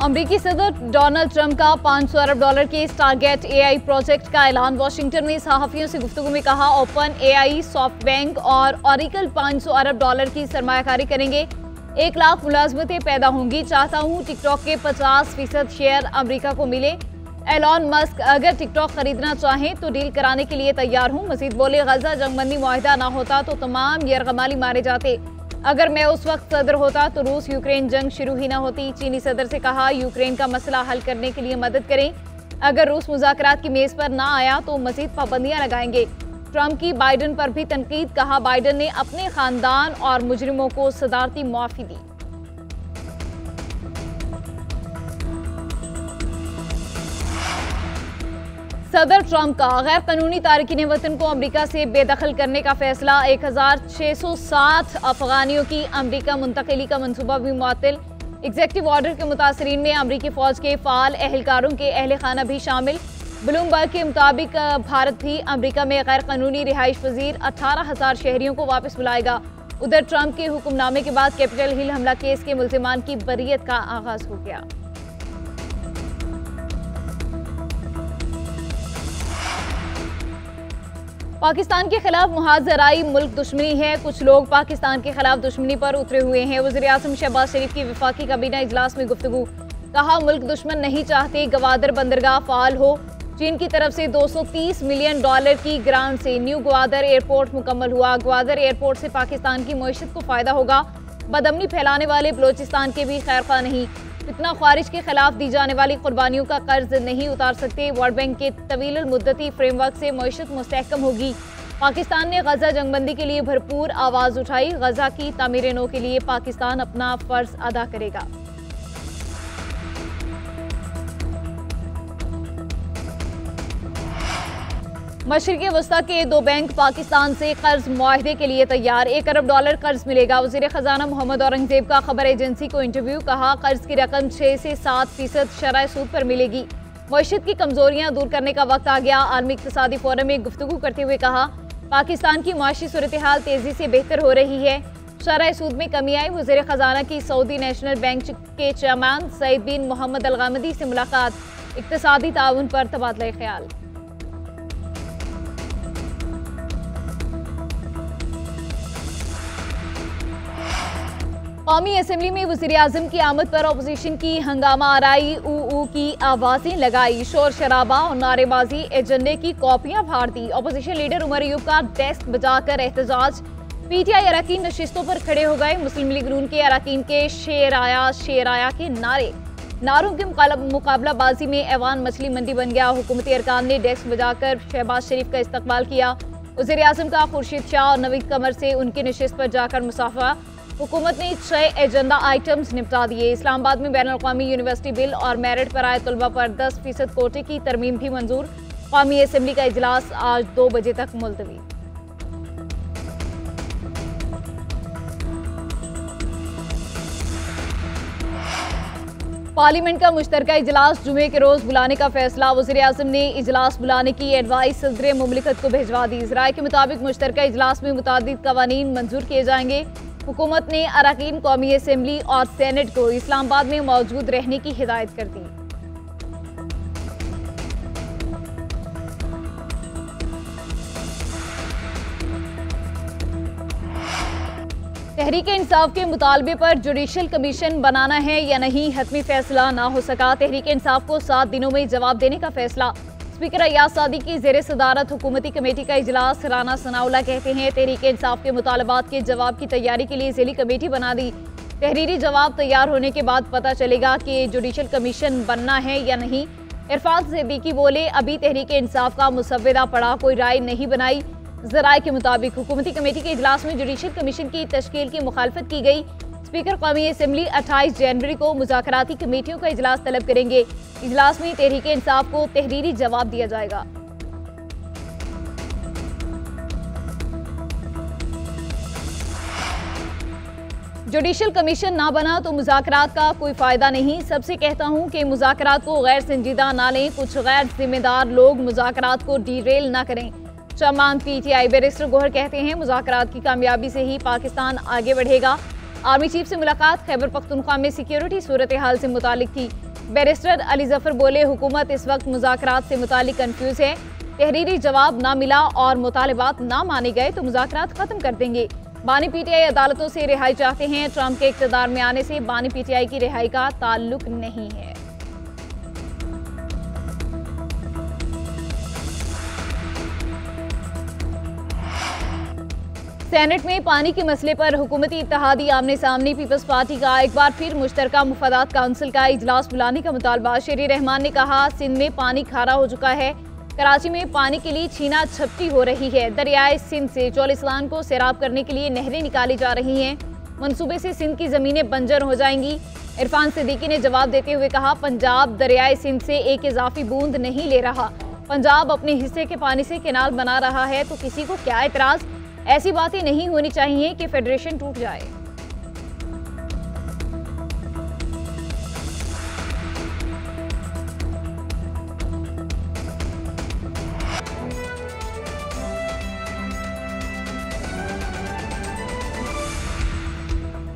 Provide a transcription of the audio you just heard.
अमरीकी सदर Donald Trump का $500 अरब के स्टारगेट एआई प्रोजेक्ट का ऐलान। वाशिंगटन में सहाफियों से गुफ्तगू में कहा, ओपन एआई, सॉफ्टबैंक और ऑरिकल $500 अरब की सरमायाकारी करेंगे। 1 लाख मुलाजमतें पैदा होंगी। चाहता हूँ टिकटॉक के 50% शेयर अमरीका को मिले। एलॉन मस्क, अगर टिकटॉक खरीदना चाहें तो डील कराने के लिए तैयार हूँ। मजीद बोले, गजा जंगबंदी मुआहिदा ना होता तो तमाम यरगमाली मारे जाते। अगर मैं उस वक्त सदर होता तो रूस यूक्रेन जंग शुरू ही ना होती। चीनी सदर से कहा, यूक्रेन का मसला हल करने के लिए मदद करें। अगर रूस मुज़ाकरात की मेज़ पर ना आया तो मज़ीद पाबंदियां लगाएंगे। ट्रंप की बाइडन पर भी तनकीद। कहा, बाइडन ने अपने खानदान और मुजरिमों को सदारती मुआफ़ी दी। सदर ट्रंप का गैर कानूनी तारकीन वतन को अमरीका से बेदखल करने का फैसला। 1660 अफगानियों की अमरीका मुंतकिली का मनसूबा भी मुअत्तल। एग्जेक्टिव ऑर्डर के मुतासरीन में अमरीकी फौज के फाल एहलकारों के अहल खाना भी शामिल। ब्लूमबर्ग के मुताबिक भारत भी अमरीका में गैर कानूनी रिहाइश पजीर 18,000 शहरियों को वापस बुलाएगा। उधर ट्रंप के हुक्मनामे के बाद कैपिटल हिल हमला केस के मुल्जिमान की बरीयत का आगाज हो गया। पाकिस्तान के खिलाफ मुहाजराई मुल्क दुश्मनी है। कुछ लोग पाकिस्तान के खिलाफ दुश्मनी पर उतरे हुए हैं। वज़ीर आज़म शहबाज शरीफ की वफाकी काबीना इजलास में गुफ्तगू। कहा, मुल्क दुश्मन नहीं चाहते गवादर बंदरगाह फाल हो। चीन की तरफ से $230 मिलियन की ग्रांट से न्यू ग्वादर एयरपोर्ट मुकम्मल हुआ। ग्वादर एयरपोर्ट से पाकिस्तान की मईशत को फ़ायदा होगा। बदअमनी फैलाने वाले बलोचिस्तान के भी खैरख्वाह नहीं। फितना ख्वारिज के खिलाफ दी जाने वाली कुर्बानियों का कर्ज नहीं उतार सकते। वर्ल्ड बैंक के तवील मुद्दती फ्रेमवर्क से मईशत मुस्तहकम होगी। पाकिस्तान ने गजा जंगबंदी के लिए भरपूर आवाज़ उठाई। गजा की तामीर नो के लिए पाकिस्तान अपना फ़र्ज अदा करेगा। मशरिक़ वस्ता के 2 बैंक पाकिस्तान से कर्ज मुआहदे के लिए तैयार। $1 अरब कर्ज मिलेगा। वज़ीर ख़जाना मोहम्मद औरंगज़ेब का खबर एजेंसी को इंटरव्यू। कहा, कर्ज की रकम 6 से 7% शरह सूद पर मिलेगी। मईशत की कमजोरियां दूर करने का वक्त आ गया। आलमी इक़्तिसादी फोरम में गुफ्तगू करते हुए कहा, पाकिस्तान की माशी सूरत हाल तेजी से बेहतर हो रही है। शरह सूद में कमी आई। वज़ीर ख़जाना की सऊदी नेशनल बैंक के चेयरमैन सईद बिन मोहम्मद अल गामदी से मुलाकात। इक़्तिसादी ताउन पर तबादला ख्याल। कौमी असम्बली में वज़ीर आज़म की आमद पर अपोजिशन की हंगामा आराई, ऊ की आवाज़ें लगाई। शोर शराबा और नारेबाजी, एजेंडे की कॉपियां फाड़ दी। अपोजिशन लीडर उमर अयूब का डेस्क बजाकर एहतजाज। पीटीआई अरकान नशिस्तों पर खड़े हो गए। मुस्लिम लीग नून के अरकान के शेर आया के नारों के मुकाबलाबाजी में ऐवान मछली मंडी बन गया। हुकूमती अरकान ने डेस्क बजाकर शहबाज शरीफ का इस्तकबाल किया। वज़ीर आज़म का खुर्शीद शाह और नवीद कमर से उनकी नशिस्त पर जाकर मुसाफा। हुकूमत ने 6 एजेंडा आइटम्स निपटा दिए। इस्लामाबाद में बैनुल अक़वामी यूनिवर्सिटी बिल और मेरिट पर आए तलबा पर 10% कोटे की तरमीम भी मंजूर। कौमी असम्बली का इजलास आज 2 बजे तक मुलतवी। पार्लियामेंट का मुश्तरका इजलास जुमे के रोज बुलाने का फैसला। वज़ीर आज़म ने इजलास बुलाने की एडवाइस सदर मुमलिकत को भिजवा दी। राय के मुताबिक मुश्तरका इजलास में मुतादिद कवानीन मंजूर किए जाएंगे। हुकूमत ने अरकान कौमी असम्बली और सेनेट को इस्लामाबाद में मौजूद रहने की हिदायत कर दी। तहरीक इंसाफ के मुतालबे पर जुडिशल कमीशन बनाना है या नहीं, हतमी फैसला ना हो सका। तहरीक इंसाफ को 7 दिनों में जवाब देने का फैसला। स्पीकर अयाज सादी की ज़ेर सदारत हुकूमती कमेटी का इजलास। राना सनाउल्लाह कहते हैं, तहरीक इंसाफ के मुतालबात के जवाब की तैयारी के लिए ज़ेली कमेटी बना दी। तहरीरी जवाब तैयार होने के बाद पता चलेगा कि जुडिशल कमीशन बनना है या नहीं। इरफान सिद्दीकी बोले, अभी तहरीक इंसाफ का मुसव्वदा पड़ा, कोई राय नहीं बनाई। ज़राए के मुताबिक हुकूमती कमेटी के इजलास में जुडिशल कमीशन की तश्कील की मुखालफत की गई। स्पीकर कौमी असम्बली 28 जनवरी को मुज़ाकराती कमेटियों का इजलास तलब करेंगे। इजलास में तहरीक इंसाफ को तहरीरी जवाब दिया जाएगा। जुडिशल कमीशन ना बना तो मुज़ाकरात का कोई फ़ायदा नहीं। सबसे कहता हूँ कि मुज़ाकरात को गैर संजीदा ना लें। कुछ गैर जिम्मेदार लोग मुज़ाकरात को डीरेल ना करें। चमान पीटीआई बैरिस्टर गोहर कहते हैं, मुज़ाकरात की कामयाबी से ही पाकिस्तान आगे बढ़ेगा। आर्मी चीफ से मुलाकात। खैबर पख्तूनख्वा में सिक्योरिटी सूरत हाल से मुतालिक थी। बैरिस्टर अली जफर बोले, हुकूमत इस वक्त मुज़ाकरात से मुतालिक कंफ्यूज है। तहरीरी जवाब ना मिला और मुतालिबात ना माने गए तो मुज़ाकरात खत्म कर देंगे। बानी पीटीआई अदालतों से रिहाई चाहते हैं। ट्रंप के इक़्तिदार में आने से बानी पीटीआई की रिहाई का ताल्लुक नहीं है। सेनेट में पानी के मसले पर हुकूमती इत्तेहादी आमने सामने। पीपल्स पार्टी का एक बार फिर मुश्तरका मुफादात काउंसिल का इजलास बुलाने का मुतालबा। शेरी रहमान ने कहा, सिंध में पानी खारा हो चुका है। कराची में पानी के लिए छीना झपटी हो रही है। दरियाए सिंध से चौलिस्तान को सैराब करने के लिए नहरें निकाली जा रही हैं। मंसूबे से सिंध की ज़मीनें बंजर हो जाएंगी। इरफान सिद्दीकी ने जवाब देते हुए कहा, पंजाब दरियाए सिंध से एक इजाफी बूंद नहीं ले रहा। पंजाब अपने हिस्से के पानी से कैनाल बना रहा है तो किसी को क्या एतराज़। ऐसी बातें नहीं होनी चाहिए कि फेडरेशन टूट जाए।